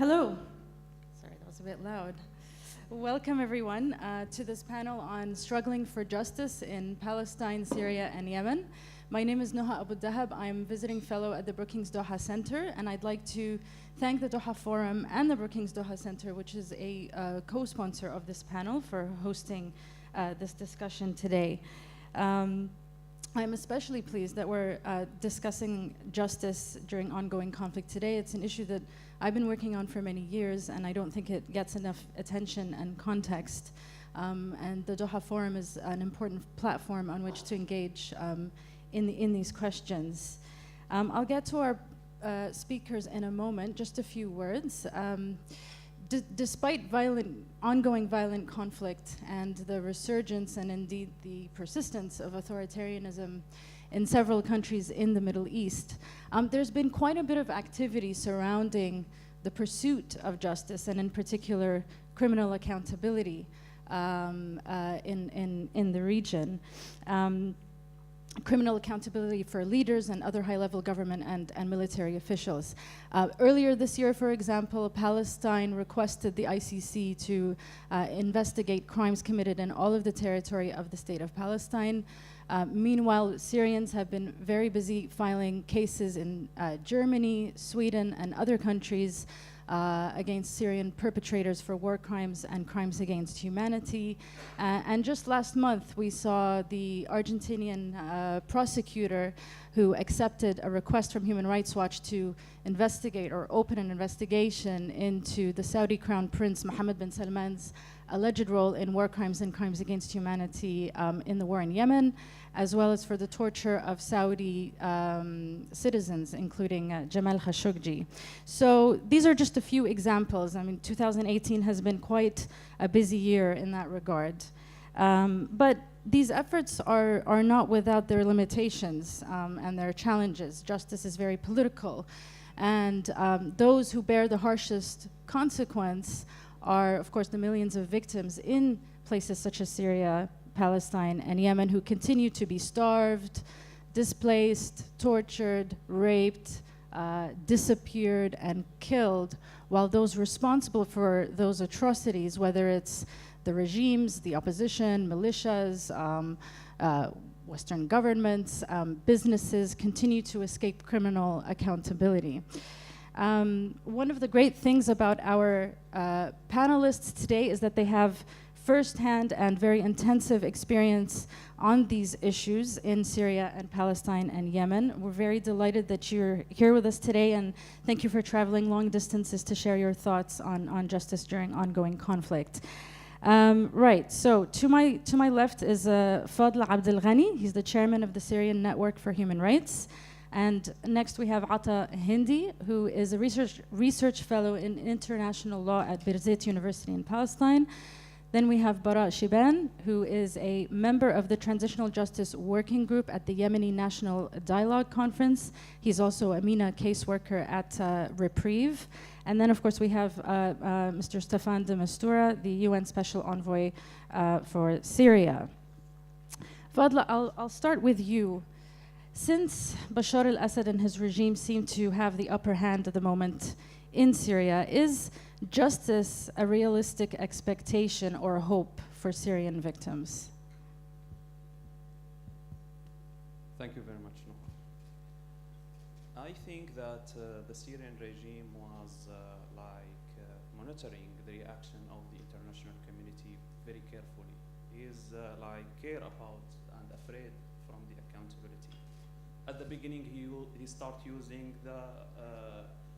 Hello. Sorry, that was a bit loud. Welcome, everyone, to this panel on struggling for justice in Palestine, Syria, and Yemen. My name is Noha Abu Dahab. I'm visiting fellow at the Brookings Doha Center, and I'd like to thank the Doha Forum and the Brookings Doha Center, which is a co-sponsor of this panel, for hosting this discussion today. I'm especially pleased that we're discussing justice during ongoing conflict today. It's an issue that I've been working on for many years, and I don't think it gets enough attention and context. And the Doha Forum is an important platform on which to engage in these questions. I'll get to our speakers in a moment, just a few words. Despite ongoing violent conflict and the resurgence and indeed the persistence of authoritarianism in several countries in the Middle East, there's been quite a bit of activity surrounding the pursuit of justice, and in particular criminal accountability in the region. Criminal accountability for leaders and other high-level government and military officials. Earlier this year, for example, Palestine requested the ICC to investigate crimes committed in all of the territory of the state of Palestine. Meanwhile, Syrians have been very busy filing cases in Germany, Sweden, and other countries against Syrian perpetrators for war crimes and crimes against humanity. And just last month, we saw the Argentinian prosecutor who accepted a request from Human Rights Watch to investigate or open an investigation into the Saudi Crown Prince Mohammed bin Salman's alleged role in war crimes and crimes against humanity in the war in Yemen, as well as for the torture of Saudi citizens, including Jamal Khashoggi. So these are just a few examples. I mean, 2018 has been quite a busy year in that regard. But these efforts are not without their limitations and their challenges. Justice is very political. And those who bear the harshest consequence are, of course, the millions of victims in places such as Syria, Palestine, and Yemen who continue to be starved, displaced, tortured, raped, disappeared, and killed, while those responsible for those atrocities, whether it's the regimes, the opposition, militias, Western governments, businesses, continue to escape criminal accountability. One of the great things about our panelists today is that they have firsthand and very intensive experience on these issues in Syria and Palestine and Yemen. We're very delighted that you're here with us today, and thank you for traveling long distances to share your thoughts on justice during ongoing conflict. Right, so to my left is Fadl Abdel Ghani. He's the chairman of the Syrian Network for Human Rights. And next we have Ata Hindi, who is a research fellow in international law at Birzeit University in Palestine. Then we have Bara Shiban, who is a member of the Transitional Justice Working Group at the Yemeni National Dialogue Conference. He's also a MENA caseworker at Reprieve. And then, of course, we have Mr. Staffan de Mistura, the UN Special Envoy for Syria. Fadla, I'll start with you. Since Bashar al-Assad and his regime seem to have the upper hand at the moment in Syria, is justice a realistic expectation or hope for Syrian victims? Thank you very much, Noha. I think that the Syrian regime was monitoring the reaction of the international community very carefully. He is care about and afraid from the accountability. At the beginning, he started using the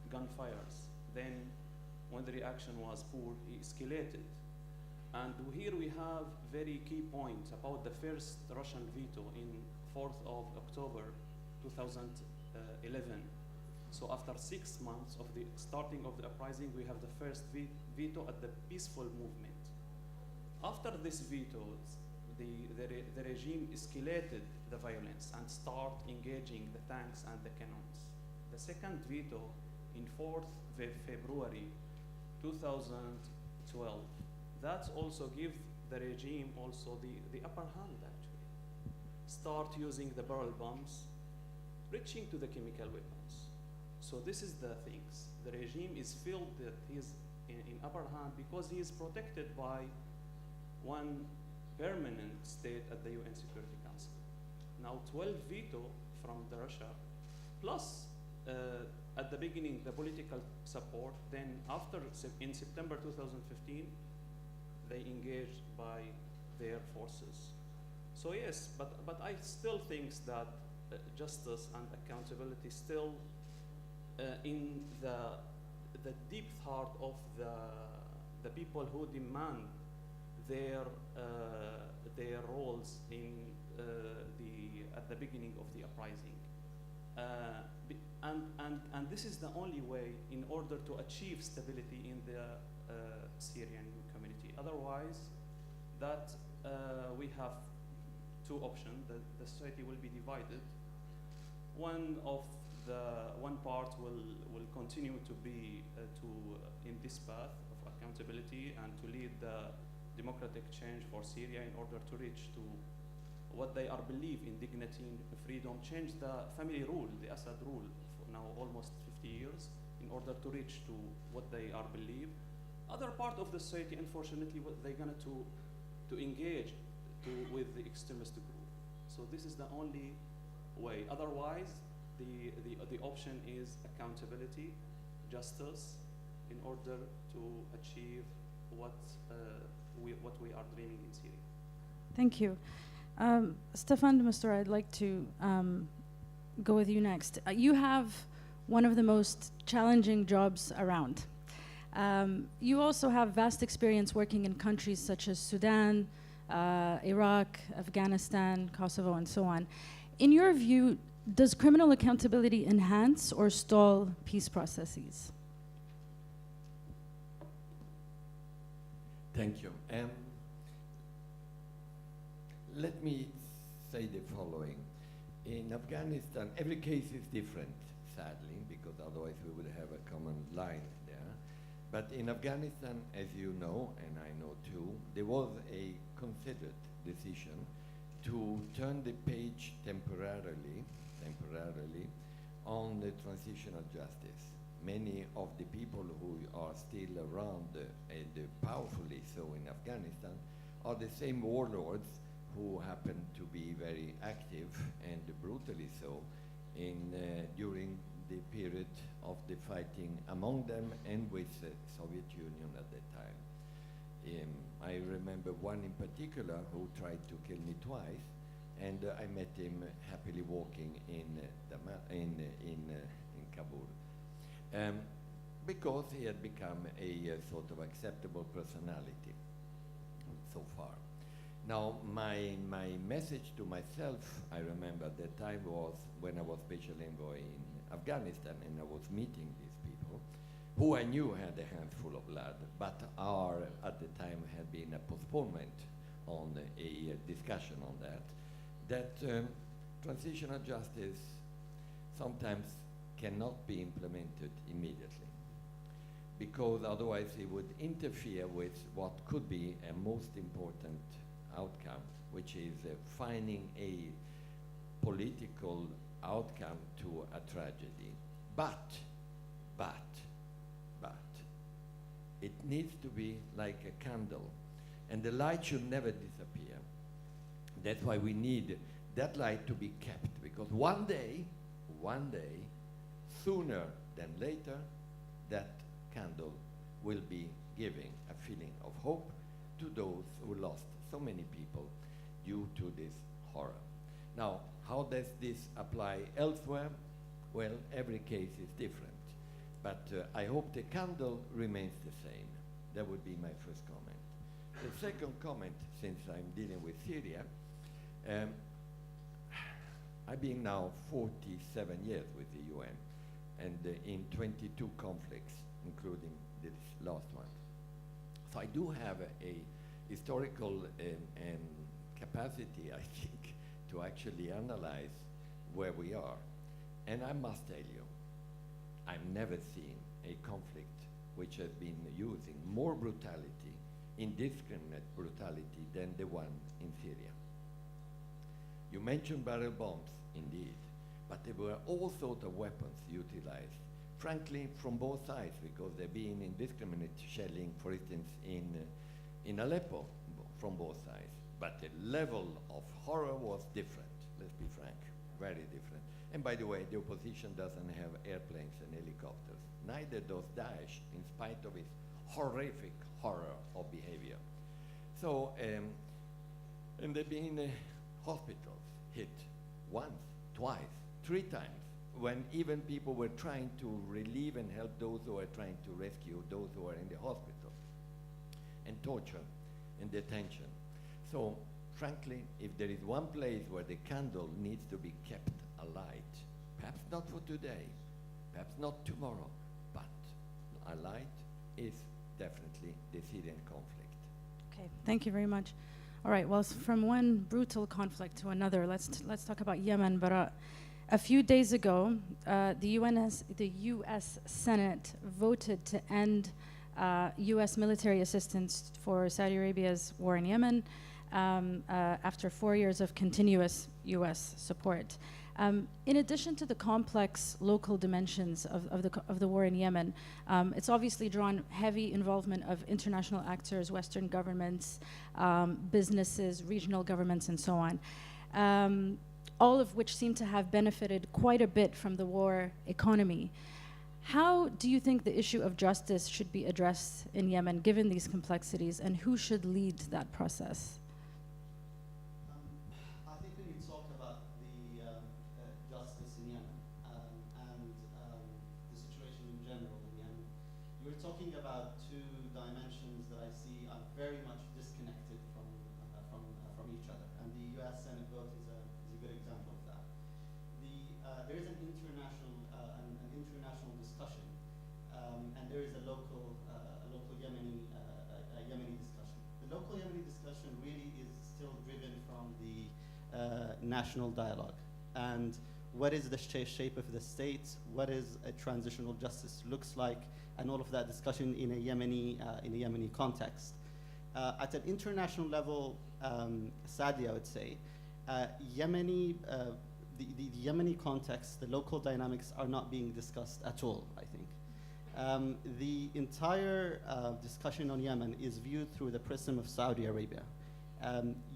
gunfires. Then, when the reaction was poor, he escalated. And here we have very key points about the first Russian veto in 4th of October 2011. So after 6 months of the starting of the uprising, we have the first veto at the peaceful movement. After this veto, the regime escalated the violence and started engaging the tanks and the cannons. The second veto in 4th February 2012, that also give the regime also the upper hand actually. Start using the barrel bombs, reaching to the chemical weapons. So this is the things. The regime is filled that he's in upper hand because he is protected by one permanent state at the UN Security Council. Now 12 veto from the Russia, plus at the beginning the political support, then after in September 2015 they engaged by their forces. So yes, but I still think that justice and accountability still in the deep heart of the people who demand their roles in at the beginning of the uprising, and this is the only way in order to achieve stability in the Syrian community. Otherwise, that we have two options. The society will be divided. One part will continue to be in this path of accountability and to lead the democratic change for Syria in order to reach to what they are believe in dignity and freedom, change the family rule, the Assad rule, for now almost 50 years, in order to reach to what they are believe. Other part of the society, unfortunately, they're going to engage with the extremist group. So this is the only way. Otherwise, the option is accountability, justice, in order to achieve what we are dreaming in Syria. Thank you. Stefan de Mistura, I'd like to go with you next. You have one of the most challenging jobs around. You also have vast experience working in countries such as Sudan, Iraq, Afghanistan, Kosovo, and so on. In your view, does criminal accountability enhance or stall peace processes? Thank you. Let me say the following. In Afghanistan, every case is different, sadly, because otherwise we would have a common line there. But in Afghanistan, as you know, and I know too, there was a considered decision to turn the page temporarily on the transitional justice. Many of the people who are still around, and powerfully so in Afghanistan, are the same warlords who happen to be very active and brutally so during the period of the fighting among them and with the Soviet Union at that time. I remember one in particular who tried to kill me twice, and I met him happily walking in Kabul. Because he had become a sort of acceptable personality so far. Now, my message to myself, I remember at that time, was when I was special envoy in Afghanistan and I was meeting these people, who I knew had a handful of blood, but at the time had been a postponement on a discussion on that transitional justice sometimes cannot be implemented immediately, because otherwise it would interfere with what could be a most important outcome, which is finding a political outcome to a tragedy. But, it needs to be like a candle, and the light should never disappear. That's why we need that light to be kept, because one day, sooner than later, that candle will be giving a feeling of hope to those who lost so many people due to this horror. Now, how does this apply elsewhere? Well, every case is different, but I hope the candle remains the same. That would be my first comment. The second comment, since I'm dealing with Syria, I've been now 47 years with the UN, and in 22 conflicts, including this last one. So I do have a historical capacity, I think, to actually analyze where we are. And I must tell you, I've never seen a conflict which has been using more brutality, indiscriminate brutality, than the one in Syria. You mentioned barrel bombs, indeed, but there were all sorts of weapons utilized frankly, from both sides, because there been indiscriminate shelling, for instance, in Aleppo, from both sides. But the level of horror was different, let's be frank, very different. And by the way, the opposition doesn't have airplanes and helicopters. Neither does Daesh, in spite of its horrific horror of behavior. So, and there have been hospitals hit once, twice, 3 times, when even people were trying to relieve and help those who were trying to rescue those who were in the hospital, and torture and detention. So, frankly, if there is one place where the candle needs to be kept alight, perhaps not for today, perhaps not tomorrow, but alight is definitely the Syrian conflict. Okay, thank you very much. All right, well, from one brutal conflict to another, let's talk about Yemen. But a few days ago, the U.S. Senate voted to end U.S. military assistance for Saudi Arabia's war in Yemen after 4 years of continuous U.S. support. In addition to the complex local dimensions of the war in Yemen, it's obviously drawn heavy involvement of international actors, Western governments, businesses, regional governments, and so on, all of which seem to have benefited quite a bit from the war economy. How do you think the issue of justice should be addressed in Yemen, given these complexities, and who should lead that process? I think when you talk about the justice in Yemen and the situation in general in Yemen, you're talking about 2 dimensions that I see are very much disconnected from each other. And the U.S. Senate vote is a good example of that. There is an international discussion, and there is a local Yemeni discussion. The local Yemeni discussion really is still driven from the national dialogue. And what is the shape of the state? What is a transitional justice looks like? And all of that discussion in a Yemeni context. At an international level, sadly, I would say, the Yemeni context, the local dynamics are not being discussed at all, I think. The entire discussion on Yemen is viewed through the prism of Saudi Arabia.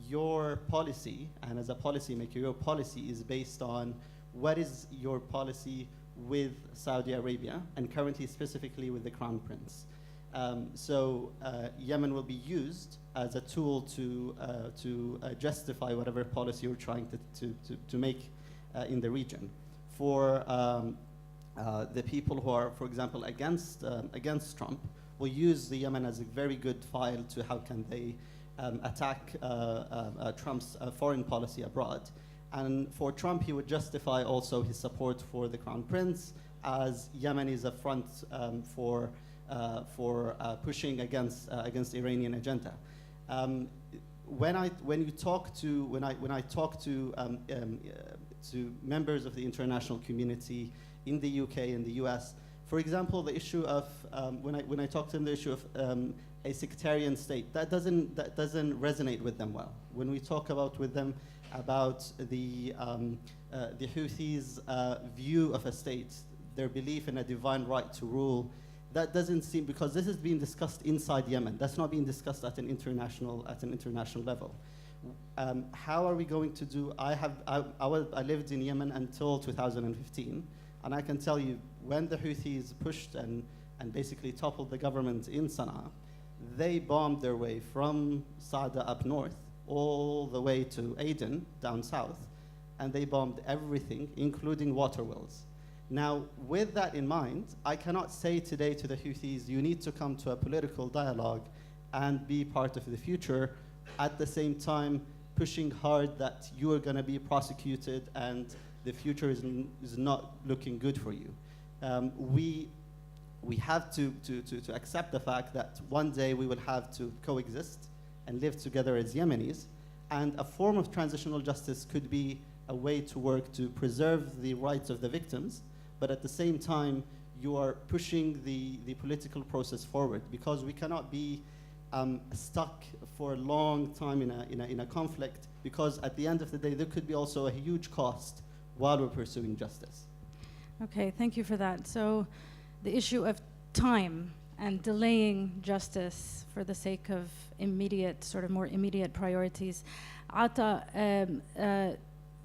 Your policy, and as a policymaker, your policy is based on what is your policy with Saudi Arabia, and currently specifically with the Crown Prince. So Yemen will be used as a tool to justify whatever policy you're trying to make in the region. For the people who are, for example, against Trump, will use the Yemen as a very good file to how can they attack Trump's foreign policy abroad. And for Trump, he would justify also his support for the Crown Prince, as Yemen is a front for pushing against Iranian agenda. When I talk to members of the international community in the UK and the US, for example, the issue of when I talk to them, the issue of a sectarian state, that doesn't resonate with them well. When we talk with them about the Houthis' view of a state, their belief in a divine right to rule, that doesn't seem, because this is being discussed inside Yemen. That's not being discussed at an international level. How are we going to do? I lived in Yemen until 2015, and I can tell you, when the Houthis pushed and basically toppled the government in Sana'a, they bombed their way from Sada up north all the way to Aden down south, and they bombed everything, including water wells. Now, with that in mind, I cannot say today to the Houthis, you need to come to a political dialogue and be part of the future, at the same time pushing hard that you are going to be prosecuted and the future is not looking good for you. We have to accept the fact that one day we will have to coexist and live together as Yemenis, and a form of transitional justice could be a way to work to preserve the rights of the victims, but at the same time you are pushing the political process forward, because we cannot be stuck for a long time in a conflict, because at the end of the day there could be also a huge cost while we're pursuing justice. Okay, thank you for that. So the issue of time and delaying justice for the sake of immediate, sort of more immediate priorities. Ata,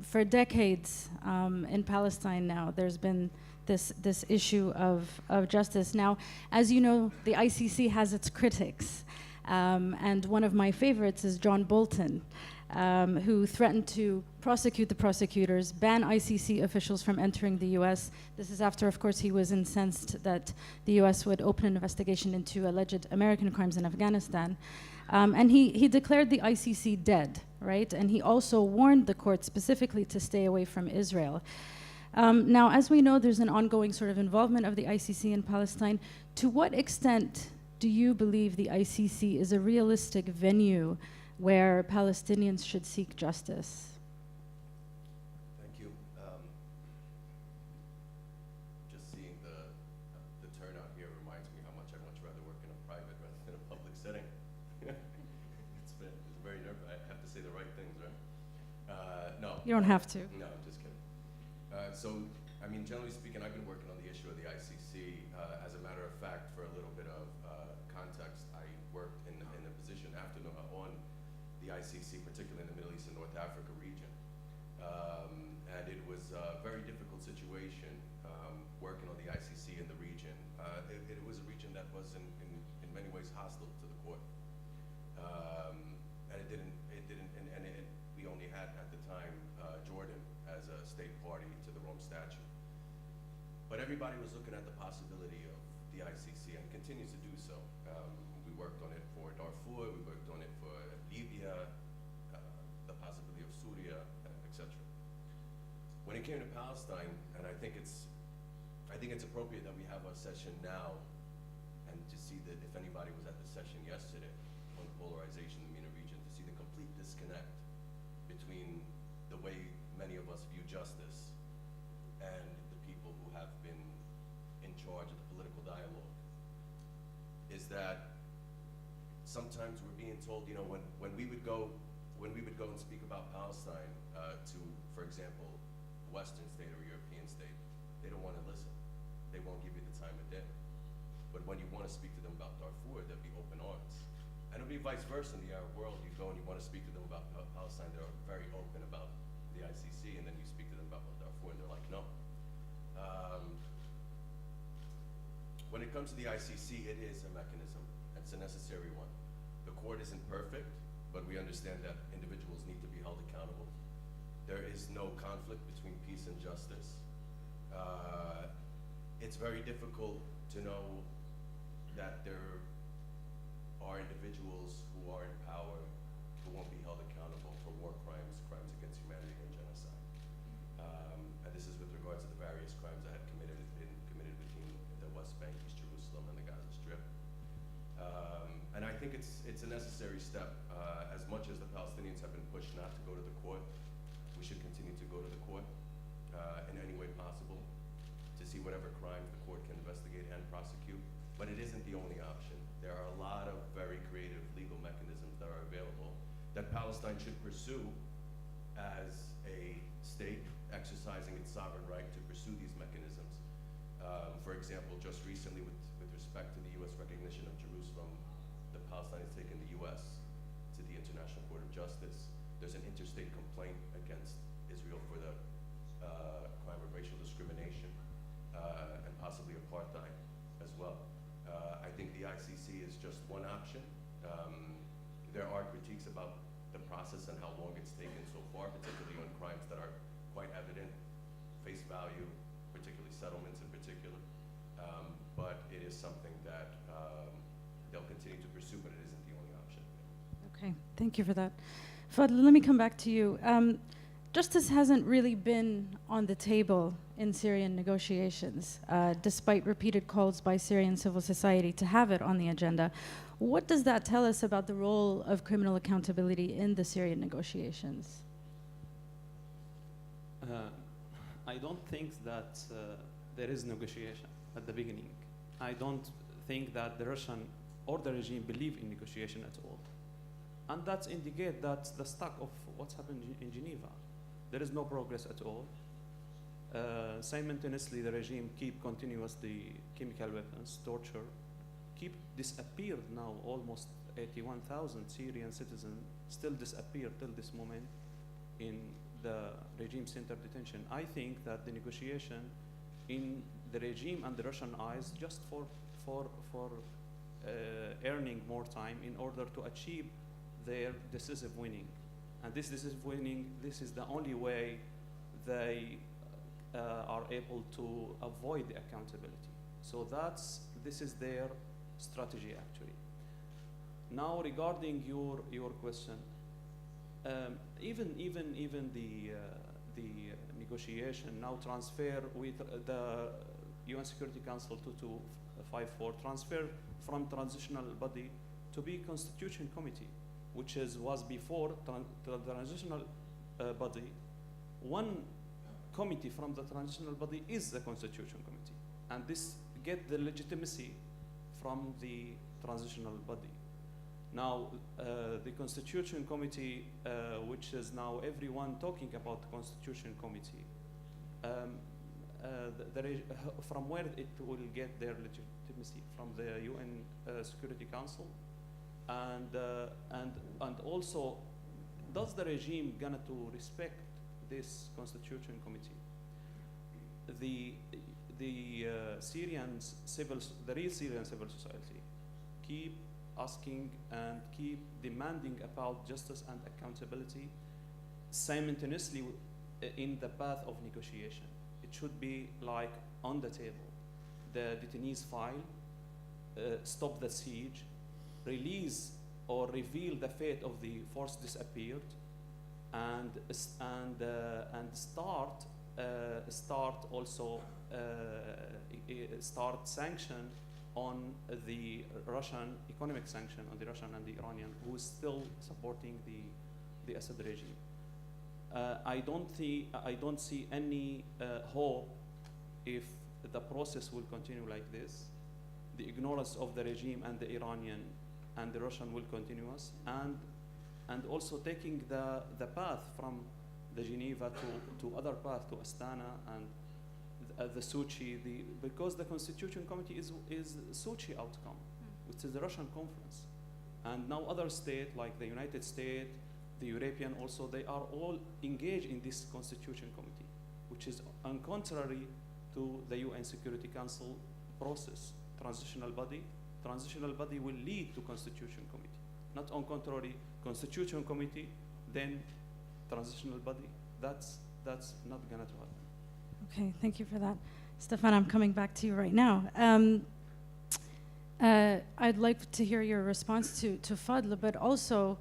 for decades in Palestine now, there's been this issue of justice. Now, as you know, the ICC has its critics, and one of my favorites is John Bolton, who threatened to prosecute the prosecutors, ban ICC officials from entering the US. This is after, of course, he was incensed that the US would open an investigation into alleged American crimes in Afghanistan. And he declared the ICC dead, right? And he also warned the court specifically to stay away from Israel. Now, as we know, there's an ongoing sort of involvement of the ICC in Palestine. To what extent do you believe the ICC is a realistic venue where Palestinians should seek justice? Thank you. Just seeing the turnout here reminds me how much I'd much rather work in a private rather than a public setting. It's very nervous. I have to say the right things, right? No. You don't have to. No, I'm just kidding. So, I mean, generally speaking, I've been working on the issue of the ICC. As a matter of fact, for a little bit of context, I worked in a position after on the ICC, particularly in the Middle East and North Africa region. And it was a very difficult situation working on the ICC in the region. It was a region that was in many ways hostile to the court. And we only had at the time Jordan as a state party to the Rome Statute. But everybody was looking at the possibility of the ICC and continues to do so. We worked on it for Darfur, we worked on it for Libya, the possibility of Syria, etc. When it came to Palestine, and I think it's appropriate that we have a session now, and to see that if anybody was at the session yesterday on polarization in the MENA region, to see the complete disconnect between the way many of us view justice and the people who have been in charge of the political dialogue, is that sometimes we're being told, you know, when we would go and speak about Palestine to, for example, a Western state or a European state, they don't want to listen. They won't give you the time of day. But when you want to speak to them about Darfur, they'll be open arms. And it'll be vice versa in the Arab world. You go and you want to speak to them about Palestine, they're very open about the ICC, and then you speak to them about Darfur, and they're like, no. When it comes to the ICC, it is a mechanism. It's a necessary one. The court isn't perfect, but we understand that individuals need to be held accountable. There is no conflict between peace and justice. It's very difficult to know that there are individuals who are in power who won't be held accountable for war crimes, crimes against humanity, and genocide. And this is with regards to the various crimes that have been committed between the West Bank, East Jerusalem, and the Gaza Strip. And I think it's a necessary step. As much as the Palestinians have been pushed not to go to the court, we should continue to go to the court in any way possible to see whatever crimes the court can investigate and prosecute. But it isn't the only option. There are a lot of very creative legal mechanisms that are available that Palestine should pursue as a state exercising its sovereign right to pursue these mechanisms. For example, just recently with respect to the US recognition of Jerusalem, the Palestinians taken the US to the International Court of Justice. There's an interstate complaint against Israel for the crime of racial discrimination and possibly apartheid as well. I think the ICC is just one option. There are critiques about the process and how long it's taken so far, particularly on crimes that are quite evident, face value, particularly settlements in particular. But it is something that they'll continue to pursue, but it isn't the only option. Okay, thank you for that. Fadl, let me come back to you. Justice hasn't really been on the table in Syrian negotiations, despite repeated calls by Syrian civil society to have it on the agenda. What does that tell us about the role of criminal accountability in the Syrian negotiations? I don't think that there is negotiation at the beginning. I don't think that the Russian or the regime believe in negotiation at all. And that indicates that the stuck of what's happened in Geneva. There is no progress at all. Simultaneously, the regime keep continuous the chemical weapons, torture, keep disappeared now almost 81,000 Syrian citizens still disappear till this moment in the regime center detention. I think that the negotiation in the regime and the Russian eyes just for earning more time in order to achieve their decisive winning. And this decisive winning, this is the only way they are able to avoid the accountability. So this is their strategy actually. Now regarding your question, even the negotiation now transfer with the UN Security Council 2254 transfer from transitional body to be constitution committee, which was before the transitional body. One committee from the transitional body is the constitution committee, and this get the legitimacy from the transitional body. Now, the Constitution Committee, which is now everyone talking about the Constitution Committee, from where it will get their legitimacy? From the UN Security Council, and also, does the regime gonna to respect this Constitution Committee? The real Syrian civil society keep asking and keep demanding about justice and accountability simultaneously in the path of negotiation. It should be like on the table. The detainees file, stop the siege, release or reveal the fate of the force disappeared, and start sanction on the Russian, economic sanction on the Russian and the Iranian, who is still supporting the Assad regime. I don't see any hope if the process will continue like this. The ignorance of the regime and the Iranian and the Russian will continue, and also taking the path from the Geneva to other path to Astana and the Sochi, because the Constitution Committee is Sochi outcome, which is the Russian conference. And now other states like the United States, the European also, they are all engaged in this Constitution Committee, which is on contrary to the UN Security Council process. Transitional body will lead to Constitution Committee, not on contrary, Constitution Committee, then transitional body. That's not gonna happen. Okay, thank you for that. Stefan, I'm coming back to you right now. I'd like to hear your response to Fadl, but also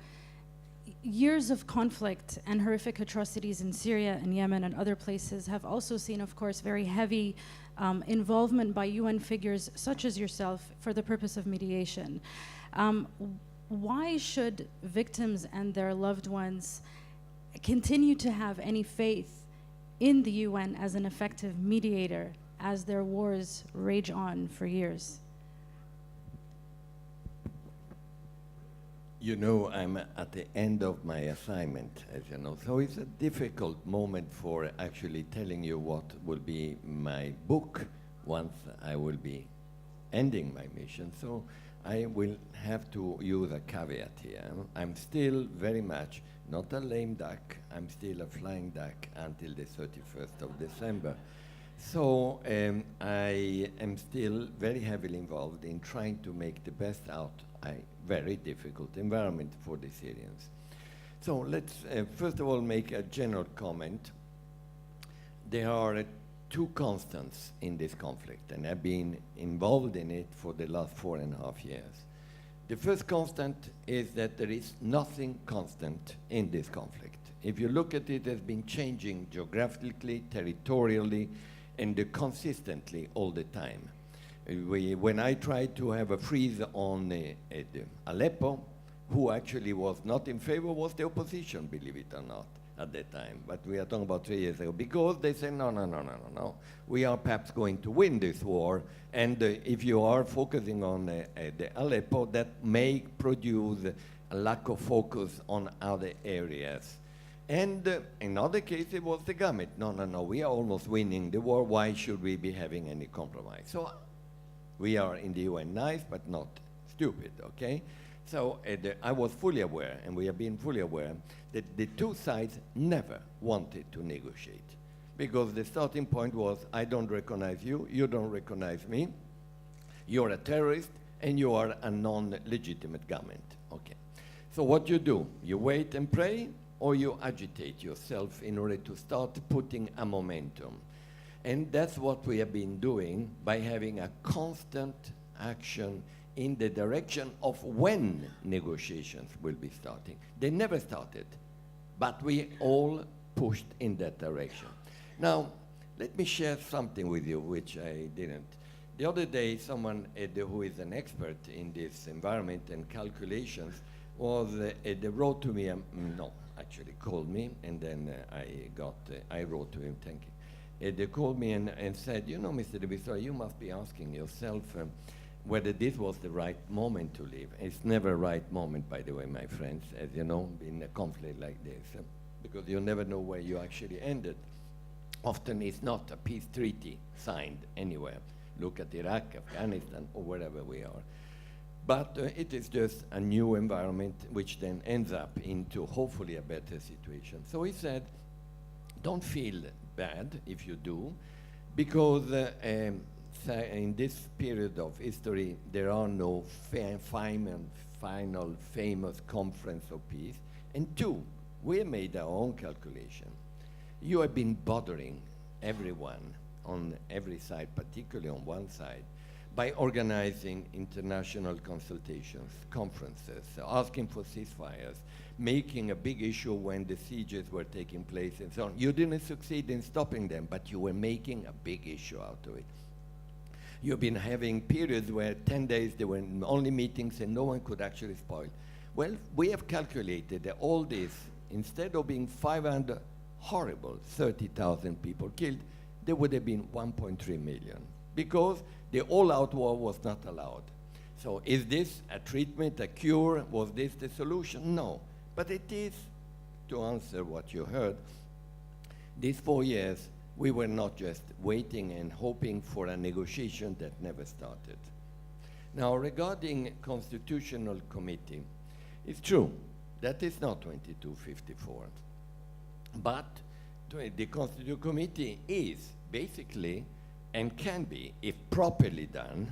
years of conflict and horrific atrocities in Syria and Yemen and other places have also seen, of course, very heavy involvement by UN figures such as yourself for the purpose of mediation. Why should victims and their loved ones continue to have any faith in the UN as an effective mediator as their wars rage on for years? You know, I'm at the end of my assignment, as you know, so it's a difficult moment for actually telling you what will be my book once I will be ending my mission. So I will have to use a caveat here. I'm still very much not a lame duck. I'm still a flying duck until the 31st of December. So I am still very heavily involved in trying to make the best out a very difficult environment for the Syrians. So let's first of all make a general comment. There are two constants in this conflict, and I've been involved in it for the last 4.5 years. The first constant is that there is nothing constant in this conflict. If you look at it, it has been changing geographically, territorially, and consistently all the time. When I tried to have a freeze on Aleppo, who actually was not in favor was the opposition, believe it or not, at that time. But we are talking about 3 years ago, because they said, no. We are perhaps going to win this war, and if you are focusing on the Aleppo, that may produce a lack of focus on other areas. And in other cases, it was the government. No, no, no, we are almost winning the war. Why should we be having any compromise? So we are in the UN nice, but not stupid, okay? So I was fully aware, and we have been fully aware, that the two sides never wanted to negotiate. Because the starting point was, I don't recognize you, you don't recognize me, you're a terrorist, and you are a non-legitimate government, okay? So what you do, you wait and pray, or you agitate yourself in order to start putting a momentum. And that's what we have been doing by having a constant action in the direction of when negotiations will be starting. They never started, but we all pushed in that direction. Now, let me share something with you, which I didn't. The other day, someone who is an expert in this environment and calculations wrote to me, actually called me, and then I wrote to him, thank you. They called me and said, you know, Mr. De Bissora, you must be asking yourself whether this was the right moment to leave. It's never a right moment, by the way, my friends, as you know, in a conflict like this, because you never know where you actually ended. Often it's not a peace treaty signed anywhere. Look at Iraq, Afghanistan, or wherever we are. But it is just a new environment which then ends up into hopefully a better situation. So he said, don't feel bad if you do, because in this period of history, there are no final famous conference of peace. And two, we made our own calculation. You have been bothering everyone on every side, particularly on one side, by organizing international consultations, conferences, asking for ceasefires, making a big issue when the sieges were taking place and so on. You didn't succeed in stopping them, but you were making a big issue out of it. You've been having periods where 10 days there were only meetings and no one could actually spoil. Well, we have calculated that all this, instead of being 500 horrible 30,000 people killed, there would have been 1.3 million, because the all-out war was not allowed. So is this a treatment, a cure? Was this the solution? No. But it is, to answer what you heard, these 4 years, we were not just waiting and hoping for a negotiation that never started. Now, regarding Constitutional Committee, it's true, that is not 2254. But the Constitutional Committee is basically, and can be, if properly done,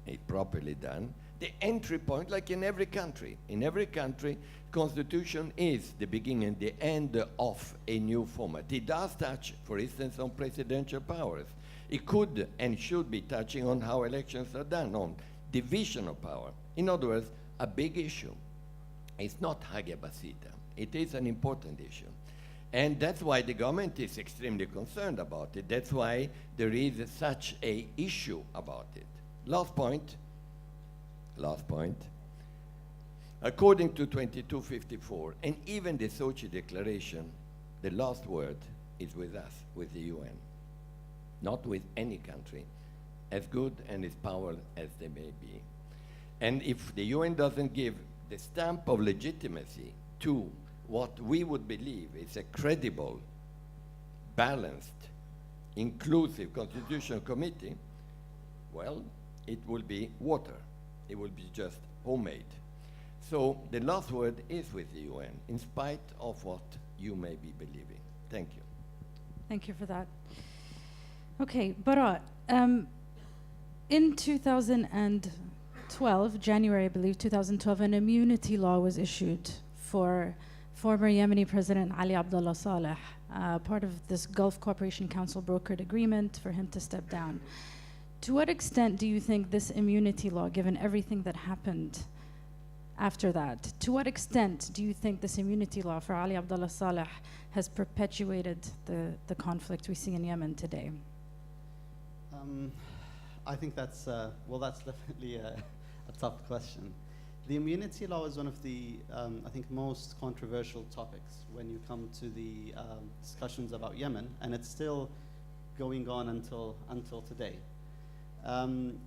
the entry point, like in every country. In every country, constitution is the beginning and the end of a new format. It does touch, for instance, on presidential powers. It could and should be touching on how elections are done, on division of power. In other words, a big issue. It's not Hagia Basita. It is an important issue. And that's why the government is extremely concerned about it. That's why there is such a issue about it. Last point. According to 2254, and even the Sochi Declaration, the last word is with us, with the UN, not with any country, as good and as powerful as they may be. And if the UN doesn't give the stamp of legitimacy to what we would believe is a credible, balanced, inclusive Constitutional Committee, well, it will be water. It will be just homemade. So the last word is with the UN, in spite of what you may be believing. Thank you. Thank you for that. Okay, Barat, in 2012, January, I believe, 2012, an immunity law was issued for former Yemeni President Ali Abdullah Saleh, part of this Gulf Cooperation Council brokered agreement for him to step down. To what extent do you think this immunity law, given everything that happened after that, to what extent do you think this immunity law for Ali Abdullah Saleh has perpetuated the conflict we see in Yemen today? I think that's definitely a tough question. The immunity law is one of the, I think, most controversial topics when you come to the discussions about Yemen, and it's still going on until today. From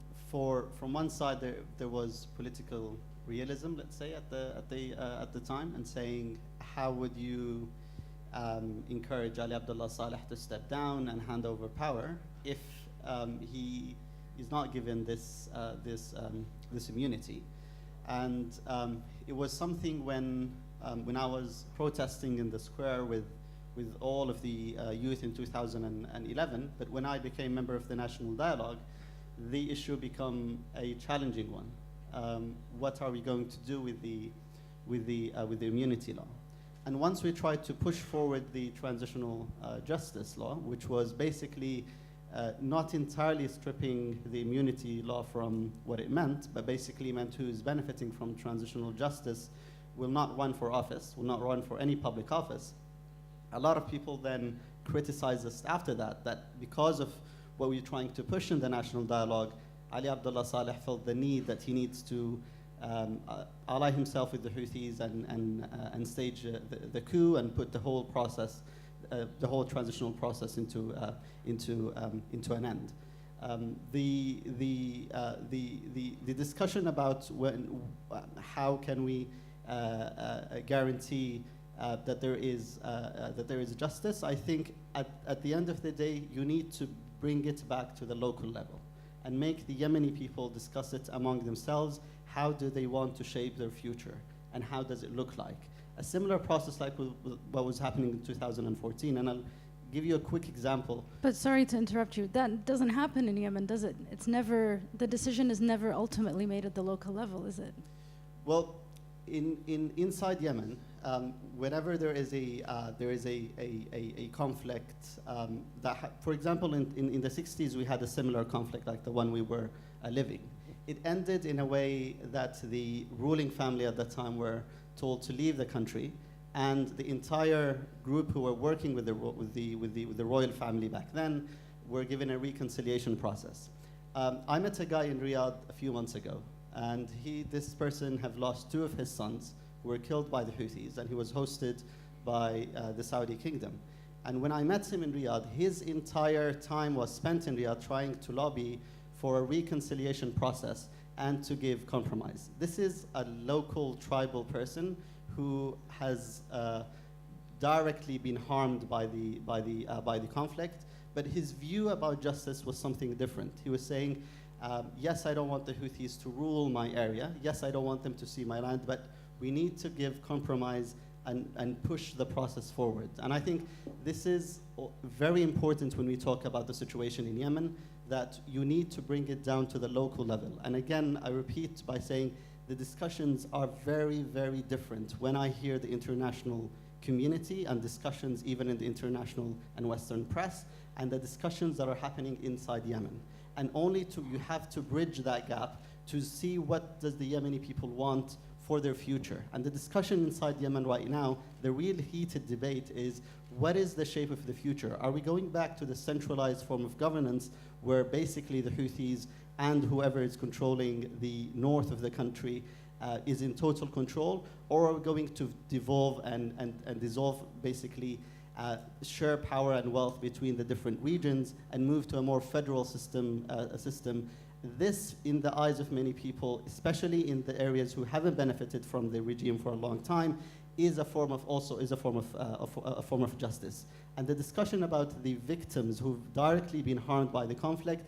one side, there was political realism, let's say, at the time, and saying, how would you encourage Ali Abdullah Saleh to step down and hand over power if he is not given this immunity. And it was something when I was protesting in the square with all of the youth in 2011, but when I became member of the National Dialogue, the issue became a challenging one. What are we going to do with the immunity law? And once we tried to push forward the Transitional Justice law, which was basically not entirely stripping the immunity law from what it meant, but basically meant who is benefiting from transitional justice will not run for office, will not run for any public office. A lot of people then criticized us after that because of what we're trying to push in the National Dialogue, Ali Abdullah Saleh felt the need that he needs to ally himself with the Houthis and stage the coup and put the whole process, the whole transitional process into an end. The discussion about how can we guarantee that there is justice, I think at the end of the day you need to bring it back to the local level and make the Yemeni people discuss it among themselves. How do they want to shape their future and how does it look like? A similar process like what was happening in 2014, and I'll give you a quick example. But sorry to interrupt you, that doesn't happen in Yemen, does it? It's never, the decision is never ultimately made at the local level, is it? Well, inside Yemen, whenever there is a conflict, for example, in the 60s we had a similar conflict like the one we were living. It ended in a way that the ruling family at that time were told to leave the country, and the entire group who were working with the royal family back then were given a reconciliation process. I met a guy in Riyadh a few months ago, and this person have lost 2 of his sons who were killed by the Houthis, and he was hosted by the Saudi kingdom. And when I met him in Riyadh, his entire time was spent in Riyadh trying to lobby for a reconciliation process and to give compromise. This is a local tribal person who has directly been harmed by the conflict, but his view about justice was something different. He was saying, yes, I don't want the Houthis to rule my area. Yes, I don't want them to see my land, but we need to give compromise and push the process forward. And I think this is very important when we talk about the situation in Yemen, that you need to bring it down to the local level. And again, I repeat by saying the discussions are very, very different when I hear the international community and discussions even in the international and Western press, and the discussions that are happening inside Yemen. And you have to bridge that gap to see what does the Yemeni people want for their future. And the discussion inside Yemen right now, the real heated debate is, what is the shape of the future? Are we going back to the centralized form of governance where basically the Houthis and whoever is controlling the north of the country is in total control? Or are we going to devolve and dissolve basically share power and wealth between the different regions and move to a more federal system? This, in the eyes of many people, especially in the areas who haven't benefited from the regime for a long time, is a form of justice. And the discussion about the victims who've directly been harmed by the conflict,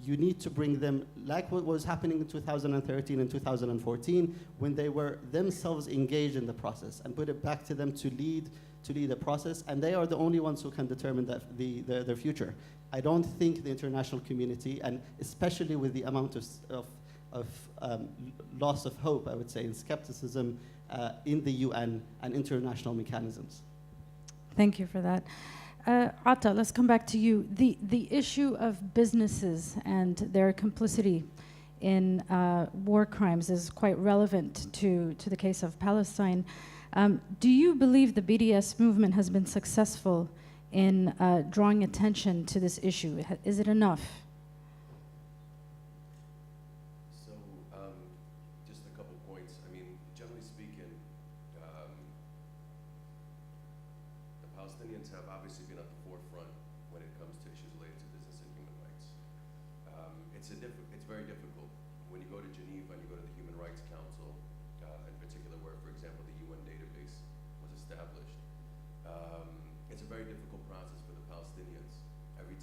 you need to bring them, like what was happening in 2013 and 2014, when they were themselves engaged in the process, and put it back to them to lead the process, and they are the only ones who can determine their future. I don't think the international community, and especially with the amount of loss of hope, I would say, and skepticism in the UN and international mechanisms. Thank you for that. Atta, let's come back to you. The issue of businesses and their complicity in war crimes is quite relevant to the case of Palestine. Do you believe the BDS movement has been successful in drawing attention to this issue? Is it enough? So, just a couple points. I mean, generally speaking, the Palestinians have obviously been at the forefront when it comes to issues related to business and human rights. It's very difficult when you go to Geneva and you go to the Human Rights Council, in particular, where, for example, the UN database was established.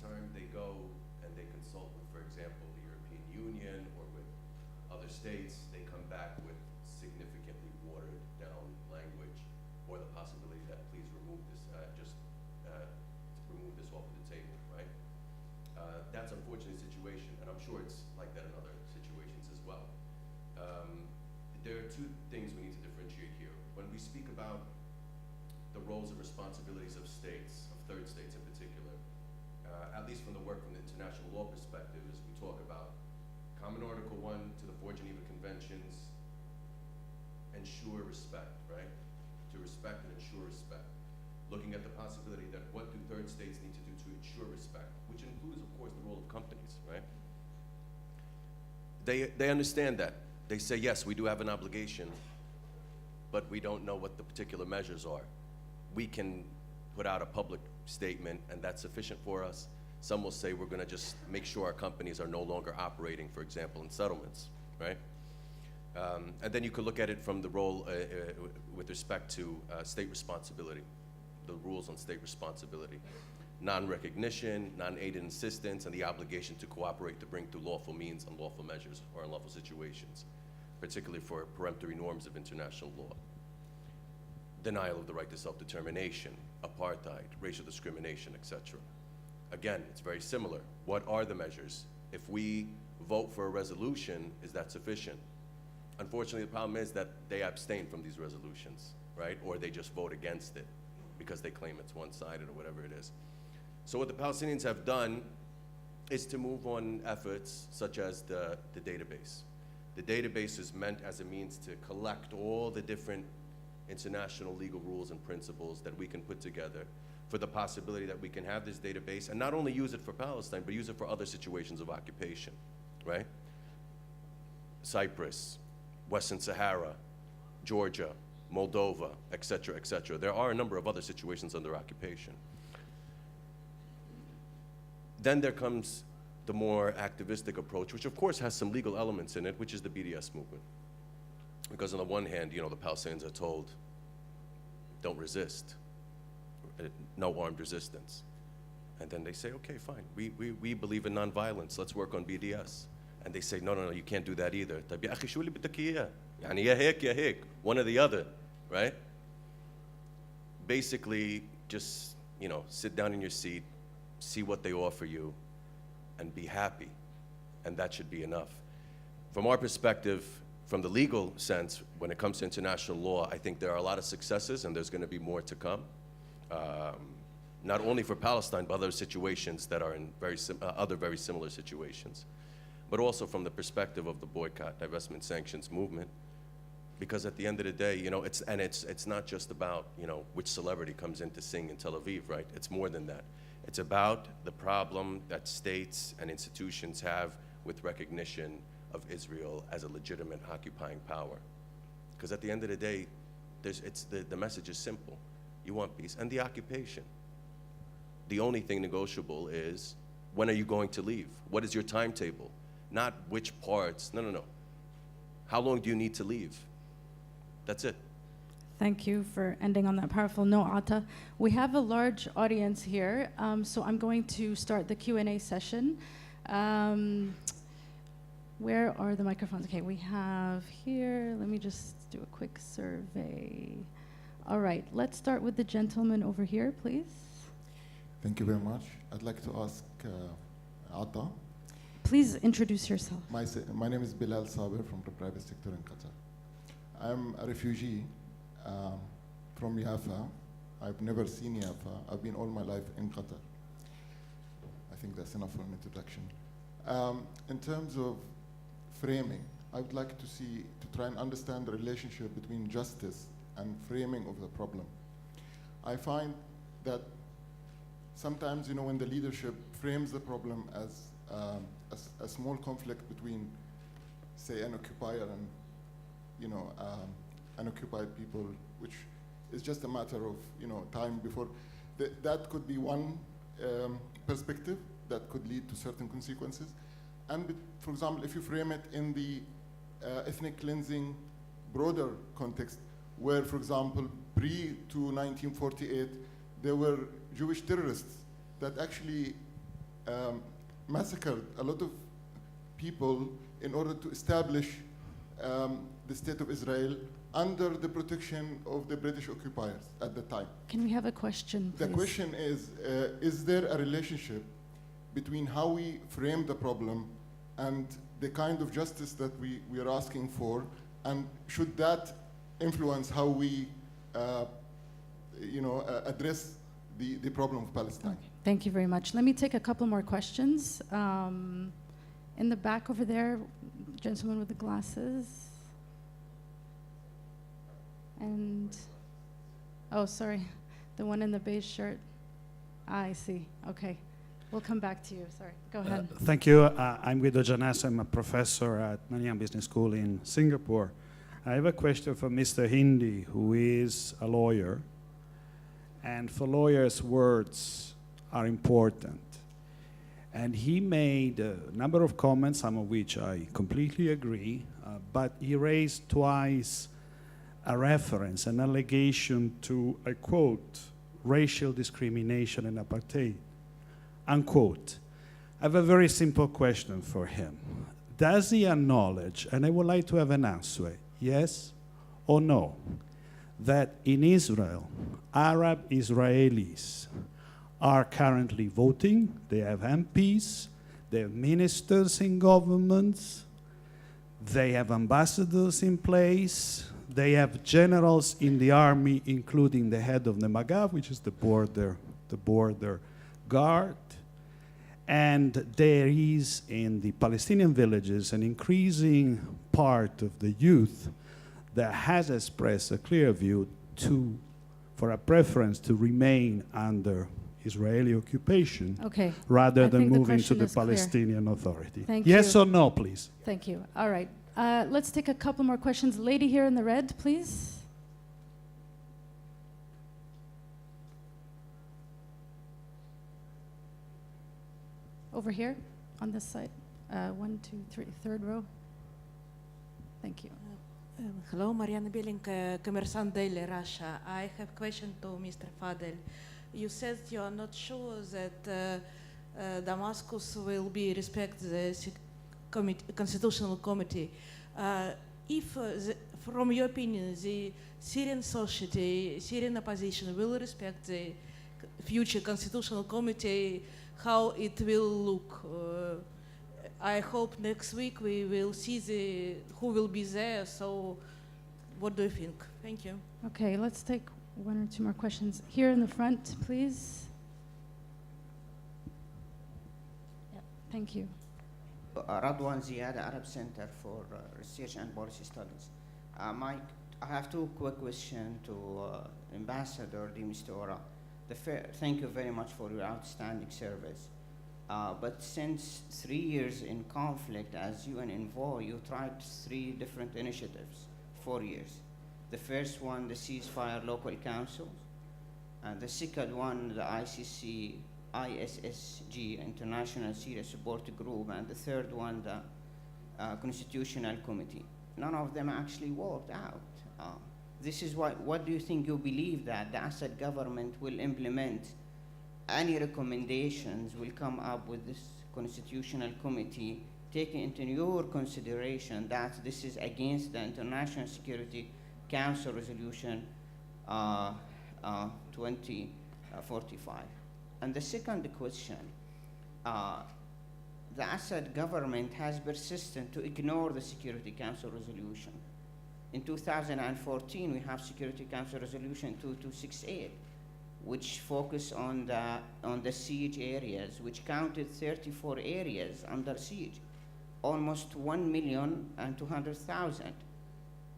time they go and they consult with, for example, the European Union or with other states, they come back with significantly watered down language or the possibility that please remove this, remove this off of the table, right? That's an unfortunate situation, and I'm sure it's like that in other situations as well. There are two things we need to differentiate here. When we speak about the roles and responsibilities of states, of third states in particular, at least from the work from the international law perspective, is we talk about Common Article 1 to the 4 Geneva Conventions, ensure respect, right? To respect and ensure respect. Looking at the possibility that what do third states need to do to ensure respect, which includes, of course, the role of companies, right? They understand that. They say, yes, we do have an obligation, but we don't know what the particular measures are. We can put out a public statement, and that's sufficient for us. Some will say we're going to just make sure our companies are no longer operating, for example, in settlements, right? And then you could look at it from the role with respect to state responsibility, the rules on state responsibility. Non-recognition, non-aid and assistance, and the obligation to cooperate to bring through lawful means and lawful measures or unlawful situations, particularly for peremptory norms of international law. Denial of the right to self-determination, apartheid, racial discrimination, etc. Again, it's very similar. What are the measures? If we vote for a resolution, is that sufficient? Unfortunately, the problem is that they abstain from these resolutions, right? Or they just vote against it because they claim it's one-sided or whatever it is. So what the Palestinians have done is to move on efforts such as the database. The database is meant as a means to collect all the different international legal rules and principles that we can put together for the possibility that we can have this database and not only use it for Palestine, but use it for other situations of occupation, right? Cyprus, Western Sahara, Georgia, Moldova, et cetera, et cetera. There are a number of other situations under occupation. Then there comes the more activistic approach, which of course has some legal elements in it, which is the BDS movement. Because on the one hand, you know, the Palestinians are told, don't resist, no armed resistance. And then they say, okay, fine, we believe in nonviolence, let's work on BDS. And they say, no, no, no, you can't do that either. One or the other, right? Basically, just, you know, sit down in your seat, see what they offer you, and be happy. And that should be enough. From our perspective, from the legal sense, when it comes to international law, I think there are a lot of successes, and there's going to be more to come. Not only for Palestine, but other situations that are in other very similar situations. But also from the perspective of the boycott, divestment, sanctions movement. Because at the end of the day, you know, it's not just about, you know, which celebrity comes in to sing in Tel Aviv, right? It's more than that. It's about the problem that states and institutions have with recognition of Israel as a legitimate occupying power. Because at the end of the day, the message is simple. You want peace. And the occupation. The only thing negotiable is, when are you going to leave? What is your timetable? Not which parts. No, no, no. How long do you need to leave? That's it. Thank you for ending on that powerful note, Ata. We have a large audience here, so I'm going to start the Q&A session. Where are the microphones? Okay, we have here. Let me just do a quick survey. All right, let's start with the gentleman over here, please. Thank you very much. I'd like to ask Ata. Please introduce yourself. My name is Bilal Saber from the private sector in Qatar. I'm a refugee from Jaffa. I've never seen Jaffa. I've been all my life in Qatar. I think that's enough for an introduction. In terms of framing, I would like to try and understand the relationship between justice and framing of the problem. I find that sometimes, you know, when the leadership frames the problem as a small conflict between, say, an occupier and, you know, unoccupied people, which is just a matter of, you know, time before, that could be one perspective that could lead to certain consequences. And for example, if you frame it in the ethnic cleansing broader context, where, for example, pre to 1948, there were Jewish terrorists that actually massacred a lot of people in order to establish the state of Israel under the protection of the British occupiers at the time. Can we have a question, please? The question is there a relationship between how we frame the problem and the kind of justice that we are asking for, and should that influence how we address the problem of Palestine? Okay. Thank you very much. Let me take a couple more questions. In the back over there, gentleman with the glasses. And, oh, sorry, the one in the beige shirt. Ah, I see. Okay. We'll come back to you. Sorry. Go ahead. Thank you. I'm Guido Giannasso. I'm a professor at Nanyang Business School in Singapore. I have a question for Mr. Hindi, who is a lawyer. And for lawyers, words are important. And he made a number of comments, some of which I completely agree, but he raised twice a reference, an allegation to, I quote, racial discrimination and apartheid, unquote. I have a very simple question for him. Does he acknowledge, and I would like to have an answer, yes or no, that in Israel, Arab Israelis are currently voting, they have MPs, they have ministers in governments, they have ambassadors in place, they have generals in the army, including the head of the Magav, which is the border guard. And there is in the Palestinian villages an increasing part of the youth that has expressed a clear view for a preference to remain under Israeli occupation, Okay. rather I than think the moving to question the is clear. Palestinian Authority. Thank Yes you. or no, please? Thank you. All right. Let's take a couple more questions. Lady here in the red, please. Over here on this side. 1, 2, 3, third row. Thank you. Hello, Mariana Belink, Commerçant Daily, Russia. I have a question to Mr. Fadel. You said you are not sure that Damascus will be respect the Constitutional Committee. If, from your opinion, the Syrian society, Syrian opposition will respect the future Constitutional Committee, how it will look? I hope next week we will see who will be there. So, what do you think? Thank you. Okay, let's take 1 or 2 more questions. Here in the front, please. Yep, thank you. Radwan Ziada, Arab Center for Research and Policy Studies. I have 2 quick questions to Ambassador de Mistura. Thank you very much for your outstanding service. But since 3 years in conflict as UN envoy, you tried 3 different initiatives, 4 years. The first one, the ceasefire local councils. And the second one, the ISSG, International Syria Support Group. And the third one, the Constitutional Committee. None of them actually worked out. This is what do you think you believe that the Assad government will implement any recommendations will come up with this Constitutional Committee, taking into your consideration that this is against the International Security Council Resolution 2045. And the second question, the Assad government has persisted to ignore the Security Council resolution. In 2014, we have Security Council Resolution 2268, which focused on the siege areas, which counted 34 areas under siege, almost 1,200,000.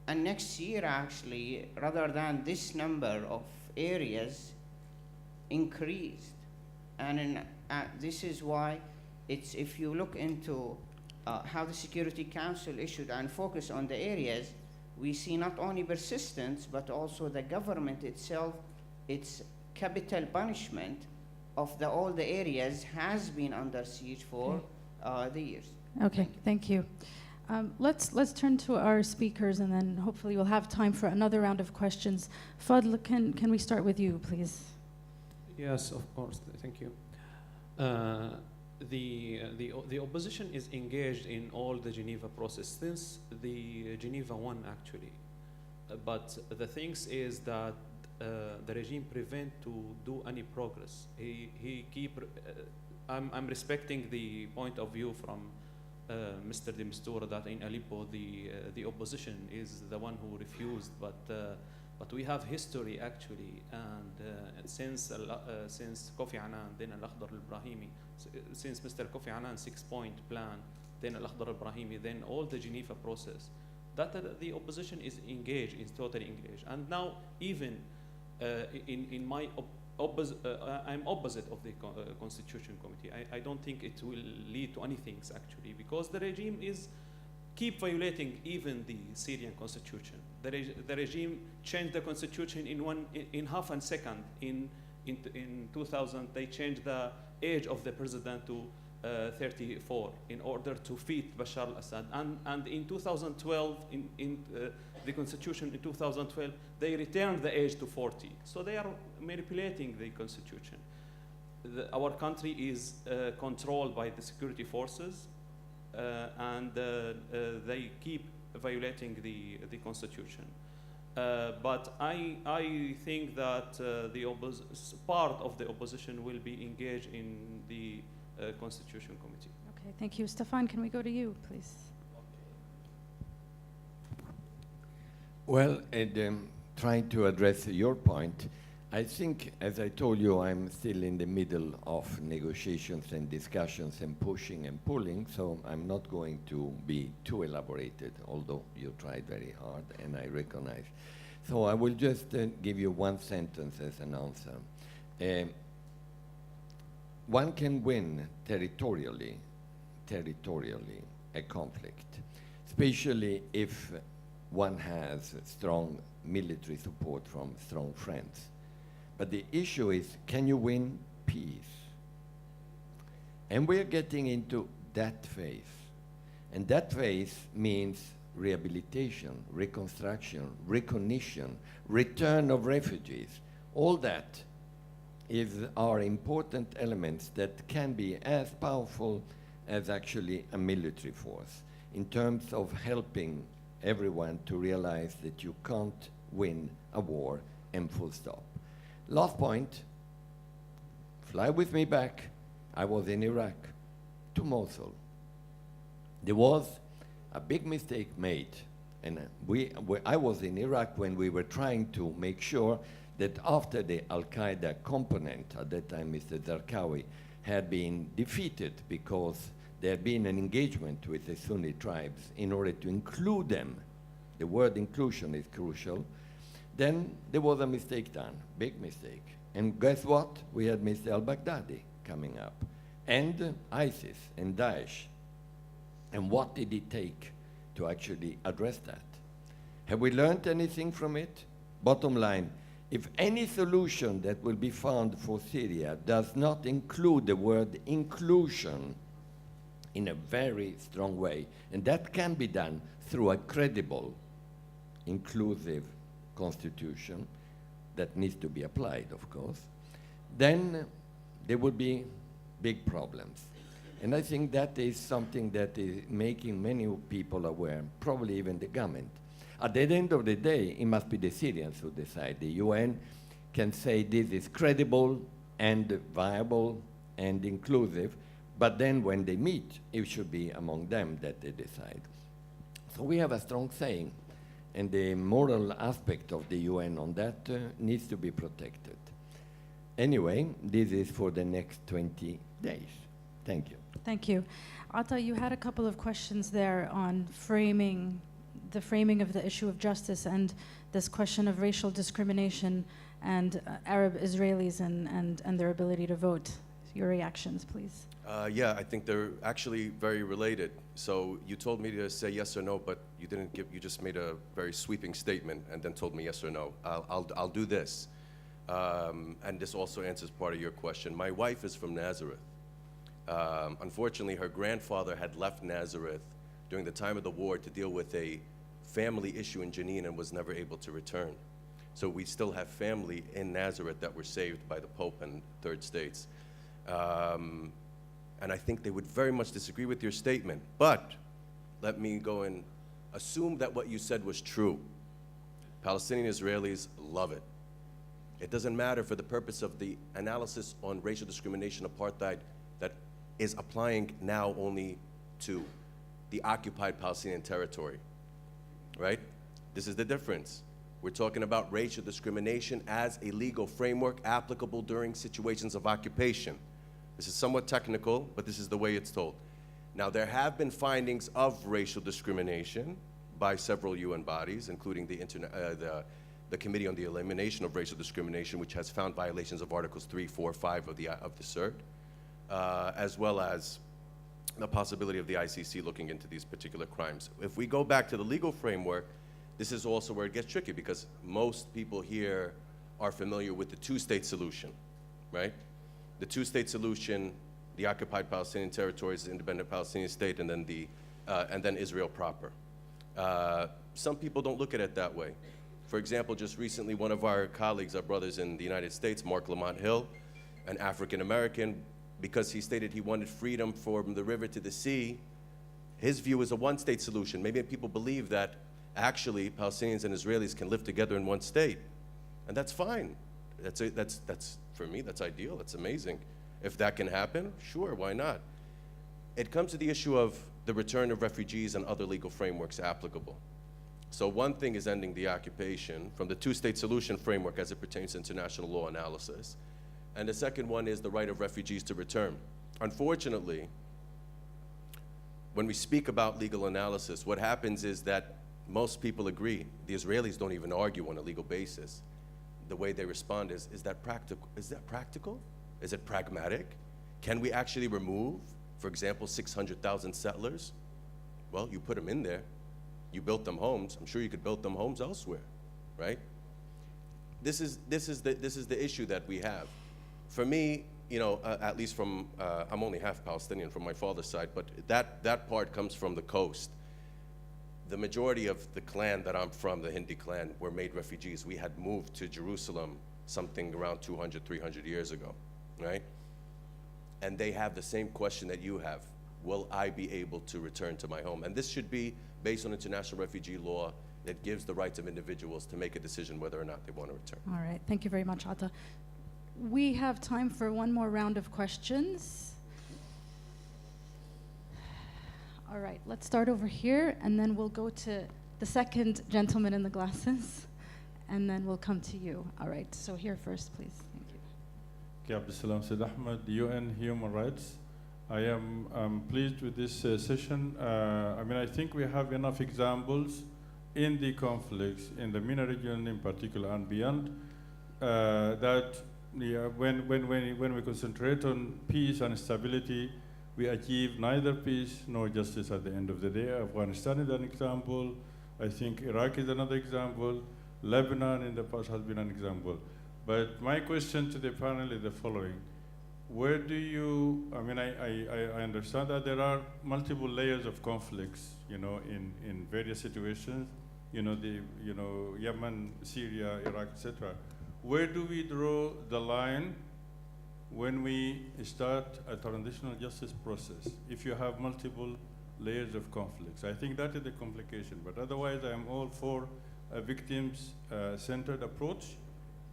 And next year, actually, rather than this number of areas increased. And this is why if you look into how the Security Council issued and focused on the areas, we see not only persistence, but also the government itself, its capital punishment of all the areas has been under siege for the years. Okay, thank you. Let's turn to our speakers, and then hopefully we'll have time for another round of questions. Fadl, can we start with you, please? Yes, of course. Thank you. the opposition is engaged in all the Geneva process since the Geneva one actually. But the things is that the regime prevent to do any progress. He keep. I'm respecting the point of view from Mr. de Mistura that in Aleppo the opposition is the one who refused, but we have history actually, and since Kofi Annan, then Al-Akhdar al-Ibrahimi, since Mr. Kofi Annan 6-point plan, then Al-Akhdar al-Ibrahimi, then all the Geneva process, that the opposition is engaged, is totally engaged, and now even in my I'm opposite of the Constitution Committee. I don't think it will lead to anything actually, because the regime is keep violating even the Syrian constitution. The regime changed the constitution in half a second. In 2000, they changed the age of the president to 34 in order to defeat Bashar al-Assad. And in 2012, the constitution in 2012, they returned the age to 40. So they are manipulating the constitution. Our country is controlled by the security forces, and they keep violating the constitution. But I think that part of the opposition will be engaged in the Constitution Committee. Okay, thank you. Stefan, can we go to you, please? Well, trying to address your point, I think, as I told you, I'm still in the middle of negotiations and discussions and pushing and pulling, so I'm not going to be too elaborated, although you tried very hard, and I recognize. So I will just give you one sentence as an answer. One can win territorially a conflict, especially if one has strong military support from strong friends. But the issue is, can you win peace? And we're getting into that phase. And that phase means rehabilitation, reconstruction, recognition, return of refugees. All that are important elements that can be as powerful as actually a military force in terms of helping everyone to realize that you can't win a war and full stop. Last point, fly with me back. I was in Iraq, to Mosul. There was a big mistake made, and I was in Iraq when we were trying to make sure that after the Al-Qaeda component, at that time Mr. Zarqawi, had been defeated because there had been an engagement with the Sunni tribes in order to include them. The word inclusion is crucial. Then there was a mistake done, big mistake. And guess what? We had Mr. al-Baghdadi coming up, and ISIS and Daesh. And what did it take to actually address that? Have we learned anything from it? Bottom line, if any solution that will be found for Syria does not include the word inclusion in a very strong way, and that can be done through a credible, inclusive constitution that needs to be applied, of course, then there will be big problems. And I think that is something that is making many people aware, probably even the government. At the end of the day, it must be the Syrians who decide. The UN can say this is credible and viable and inclusive, but then when they meet, it should be among them that they decide. So we have a strong saying, and the moral aspect of the UN on that needs to be protected. Anyway, this is for the next 20 days. Thank you. Thank you. Ata, you had a couple of questions there on the framing of the issue of justice and this question of racial discrimination and Arab Israelis and their ability to vote. Your reactions, please. Yeah, I think they're actually very related. So you told me to say yes or no, but you didn't give. You just made a very sweeping statement and then told me yes or no. I'll do this, and this also answers part of your question. My wife is from Nazareth. Unfortunately, her grandfather had left Nazareth during the time of the war to deal with a family issue in Jenin and was never able to return. So we still have family in Nazareth that were saved by the Pope and third states. and I think they would very much disagree with your statement. But let me go and assume that what you said was true. Palestinian Israelis love it. It doesn't matter for the purpose of the analysis on racial discrimination, apartheid, that is applying now only to the occupied Palestinian territory, right? This is the difference. We're talking about racial discrimination as a legal framework applicable during situations of occupation. This is somewhat technical, but this is the way it's told. Now, there have been findings of racial discrimination by several UN bodies, including the Committee on the Elimination of Racial Discrimination, which has found violations of Articles 3, 4, 5 of the CERT, as well as the possibility of the ICC looking into these particular crimes. If we go back to the legal framework, this is also where it gets tricky, because most people here are familiar with the two-state solution, right? The two-state solution, the occupied Palestinian territories, the independent Palestinian state, and then Israel proper. Some people don't look at it that way. For example, just recently, one of our colleagues, our brothers in the United States, Mark Lamont Hill, an African-American, because he stated he wanted freedom from the river to the sea, his view is a one-state solution. Maybe people believe that actually Palestinians and Israelis can live together in one state, and that's fine. That's for me, that's ideal, that's amazing. If that can happen, sure, why not? It comes to the issue of the return of refugees and other legal frameworks applicable. So one thing is ending the occupation from the two-state solution framework as it pertains to international law analysis. And the second one is the right of refugees to return. Unfortunately, when we speak about legal analysis, what happens is that most people agree. The Israelis don't even argue on a legal basis. The way they respond is that practical? Is that practical? Is it pragmatic? Can we actually remove, for example, 600,000 settlers? Well, you put them in there. You built them homes. I'm sure you could build them homes elsewhere, right? This is the issue that we have. For me, you know, at least from, I'm only half Palestinian from my father's side, but that part comes from the coast. The majority of the clan that I'm from, the Hindi clan, were made refugees. We had moved to Jerusalem something around 200, 300 years ago, right? And they have the same question that you have. Will I be able to return to my home? And this should be based on international refugee law that gives the rights of individuals to make a decision whether or not they want to return. All right, thank you very much, Atta. We have time for one more round of questions. All right, let's start over here, and then we'll go to the second gentleman in the glasses, and then we'll come to you. All right, so here first, please. Thank you. Okay, Abdulsalam Said Ahmed, UN Human Rights. I am pleased with this session. I mean, I think we have enough examples in the conflicts, in the MENA region in particular and beyond, that when we concentrate on peace and stability, we achieve neither peace nor justice at the end of the day. Afghanistan is an example. I think Iraq is another example. Lebanon in the past has been an example. But my question to the panel is the following. Where do you, I mean, I understand that there are multiple layers of conflicts, you know, in various situations, you know, Yemen, Syria, Iraq, etc. Where do we draw the line when we start a transitional justice process, if you have multiple layers of conflicts? I think that is the complication, but otherwise I am all for a victims-centered approach,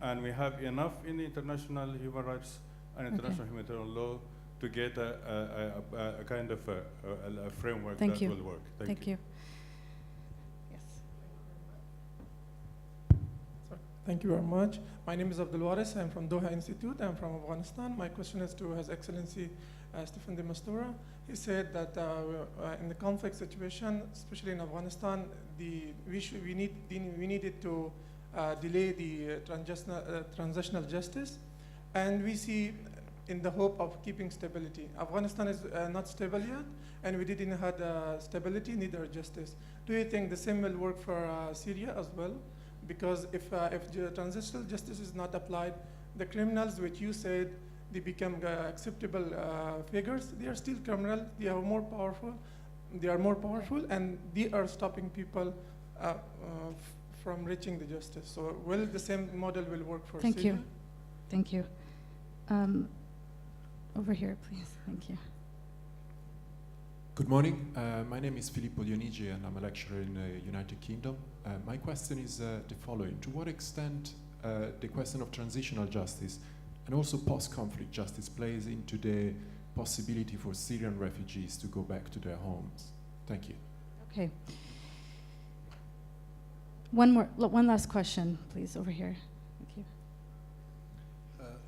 and we have enough in the international human rights and international humanitarian law to get a kind of a framework that will work. Thank you. Yes. Thank you very much. My name is Abdul Waris. I'm from Doha Institute. I'm from Afghanistan. My question is to His Excellency Stephen de Mistura. He said that in the conflict situation, especially in Afghanistan, we needed to delay the transitional justice, and we see in the hope of keeping stability. Afghanistan is not stable yet, and we didn't have stability, neither justice. Do you think the same will work for Syria as well? Because if the transitional justice is not applied, the criminals, which you said they become acceptable figures, they are still criminal. They are more powerful. And they are stopping people from reaching the justice. So, will the same model will work for Syria? Thank you. Thank you. Over here, please. Thank you. Good morning. My name is Filippo Dionigi and I'm a lecturer in the United Kingdom. My question is the following. To what extent the question of transitional justice and also post-conflict justice plays into the possibility for Syrian refugees to go back to their homes? Thank you. Okay. One last question, please, over here. Thank you.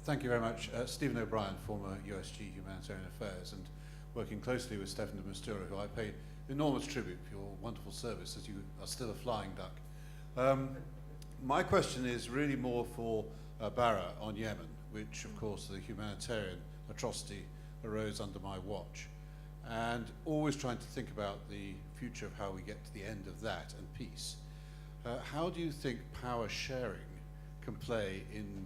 Thank you very much. Stephen O'Brien, former USG Humanitarian Affairs, and working closely with Stefan de Mistura, who I pay enormous tribute for your wonderful service, as you are still a flying duck. My question is really more for Bara on Yemen, which of course the humanitarian atrocity arose under my watch. And always trying to think about the future of how we get to the end of that and peace. How do you think power sharing can play in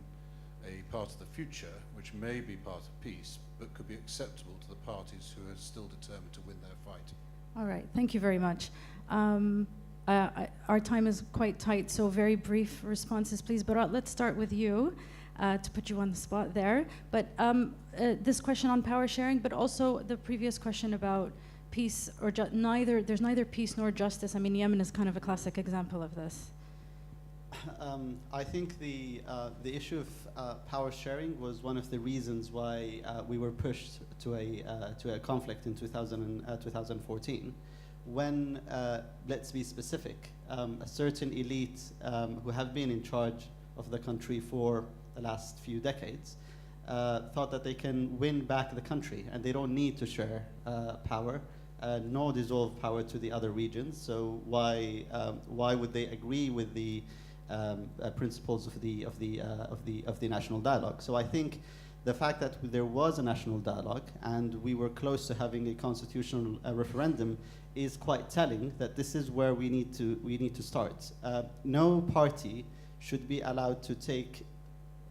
a part of the future, which may be part of peace, but could be acceptable to the parties who are still determined to win their fight? All right, thank you very much. Our time is quite tight, so very brief responses, please. But let's start with you, to put you on the spot there. But this question on power sharing, but also the previous question about peace or there's neither peace nor justice. I mean, Yemen is kind of a classic example of this. I think the issue of power sharing was one of the reasons why we were pushed to a conflict in 2014, when, let's be specific, a certain elite who have been in charge of the country for the last few decades thought that they can win back the country and they don't need to share power, nor dissolve power to the other regions. So why would they agree with the principles of the national dialogue? So I think the fact that there was a national dialogue and we were close to having a constitutional referendum is quite telling that this is where we need to start. No party should be allowed to take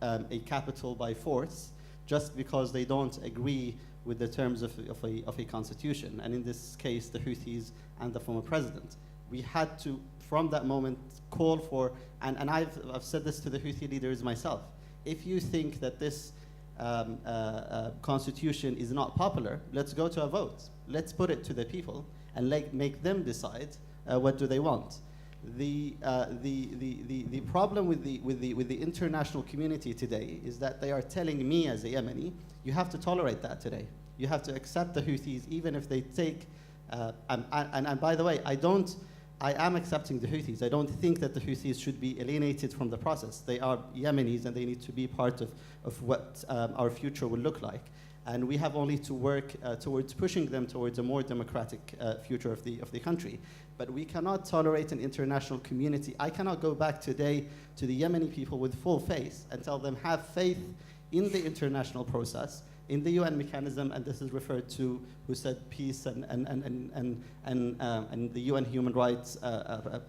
a capital by force just because they don't agree with the terms of a constitution, and in this case the Houthis and the former president. We had to, from that moment, call for, and I've said this to the Houthi leaders myself, if you think that this constitution is not popular, let's go to a vote. Let's put it to the people and make them decide what do they want. The problem with the international community today is that they are telling me as a Yemeni, you have to tolerate that today. You have to accept the Houthis even if they take, and by the way, I am accepting the Houthis. I don't think that the Houthis should be alienated from the process. They are Yemenis and they need to be part of what our future will look like. And we have only to work towards pushing them towards a more democratic future of the country. But we cannot tolerate an international community. I cannot go back today to the Yemeni people with full faith and tell them have faith in the international process, in the UN mechanism, and this is referred to, who said peace and the UN Human Rights, the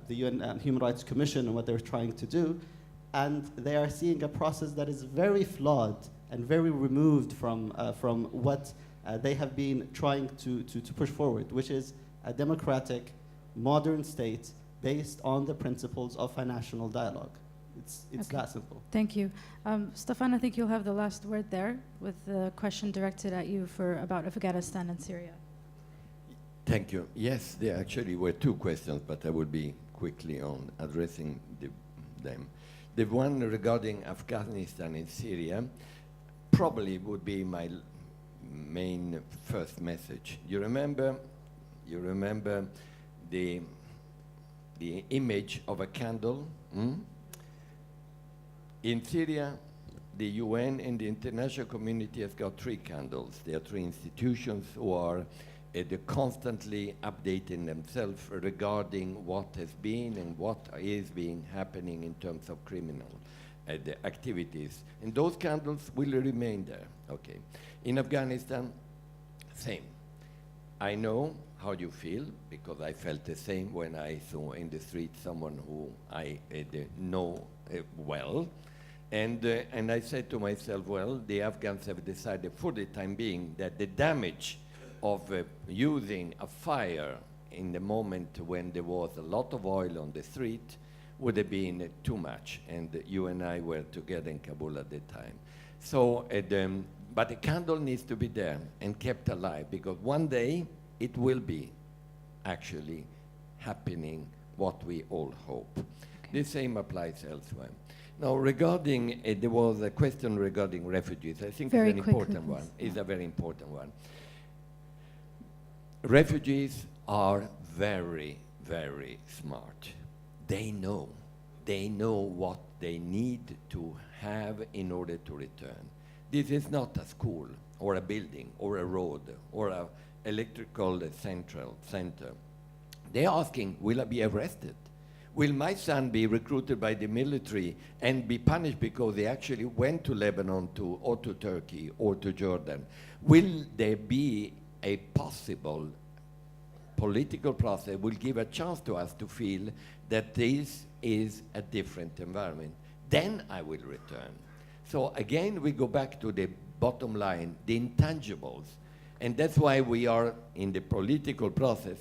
UN Human Rights Commission and what they're trying to do, and they are seeing a process that is very flawed and very removed from what they have been trying to push forward, which is a democratic, modern state based on the principles of a national dialogue. It's Okay. that simple. Thank you. Stefan, I think you'll have the last word there with the question directed at you about Afghanistan and Syria. Thank you. Yes, there actually were two questions, but I will be quickly on addressing them. The one regarding Afghanistan and Syria probably would be my main first message. You remember the image of a candle? In Syria, the UN and the international community has got three candles. There are three institutions who are constantly updating themselves regarding what has been and what is happening in terms of criminal the activities. And those candles will remain there. Okay. In Afghanistan, same. I know how you feel, because I felt the same when I saw in the street someone who I know well. And I said to myself, well, the Afghans have decided for the time being that the damage of using a fire in the moment when there was a lot of oil on the street would have been too much. And you and I were together in Kabul at the time. So, but the candle needs to be there and kept alive, because one day it will be actually happening what we all hope. Okay. The same applies elsewhere. Now, regarding, there was a question regarding refugees. I think it's an important one. It's a very important one. Refugees are very, very smart. They know what they need to have in order to return. This is not a school or a building or a road or an electrical center. They're asking, will I be arrested? Will my son be recruited by the military and be punished because he actually went to Lebanon or to Turkey or to Jordan? Will there be a possible political process will give a chance to us to feel that this is a different environment? Then I will return. So again, we go back to the bottom line, the intangibles. And that's why we are in the political process.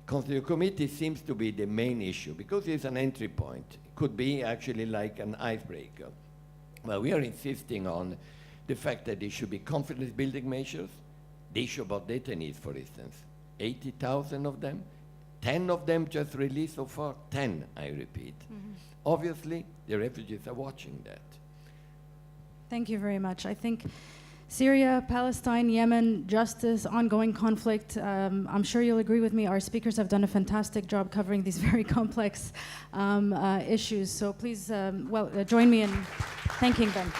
Constitutional Committee seems to be the main issue because it's an entry point. It could be actually like an icebreaker. Well, we are insisting on the fact that there should be confidence building measures. The issue about detainees, for instance, 80,000 of them, 10 of them just released so far, 10, I repeat. Mm-hmm. Obviously, the refugees are watching that. Thank you very much. I think Syria, Palestine, Yemen, justice, ongoing conflict. I'm sure you'll agree with me. Our speakers have done a fantastic job covering these very complex issues. So please, join me in thanking them.